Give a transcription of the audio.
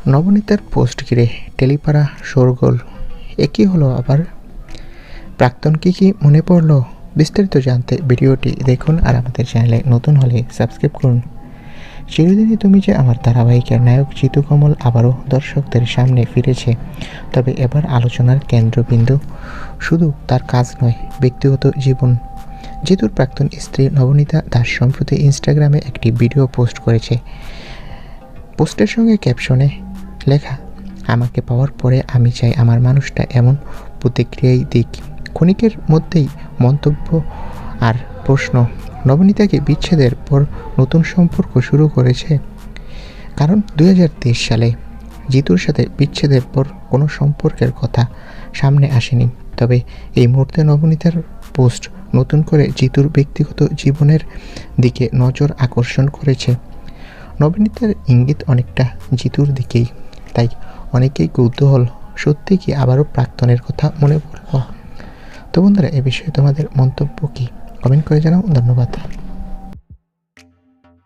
নবনীতার post ঘিরে টেলিপাড়া শোরগোল। একই হলো আবার। প্রাক্তন কি মনে পড়ল? বিস্তারিত জানতে ভিডিওটি দেখুন, আর আমাদের চ্যানেলে নতুন হলে সাবস্ক্রাইব করুন। চিরদিনই তুমি যে আমার ধারাবাহিকের নায়ক জিতু কমল আবারও দর্শকদের সামনে ফিরেছে। তবে এবার আলোচনার কেন্দ্রবিন্দু শুধু তার কাজ নয়, ব্যক্তিগত জীবন। জিতুর প্রাক্তন স্ত্রী নবনীতা দাস সম্প্রতি ইনস্টাগ্রামে একটি ভিডিও পোস্ট করেছে। পোস্টের সঙ্গে ক্যাপশনে লেখা, আমাকে পাওয়ার পরে আমি চাই আমার মানুষটা এমন প্রতিক্রিয়াই দিক। ক্ষণিকের মধ্যেই মন্তব্য আর প্রশ্ন, নবনীতাকে বিচ্ছেদের পর নতুন সম্পর্ক শুরু করেছে। কারণ 2023 সালে জিতুর সাথে বিচ্ছেদের পর কোনো সম্পর্কের কথা সামনে আসেনি। তবে এই মুহূর্তে নবনীতার পোস্ট নতুন করে জিতুর ব্যক্তিগত জীবনের দিকে নজর আকর্ষণ করেছে। নবনীতার ইঙ্গিত অনেকটা জিতুর দিকেই, তাই অনেকেই কৌতূহল, সত্যি কি আবারও প্রাক্তনের কথা মনে পড়ল? তো বন্ধুরা, এ বিষয়ে তোমাদের মন্তব্য কি? কমেন্ট করে জানাও। ধন্যবাদ।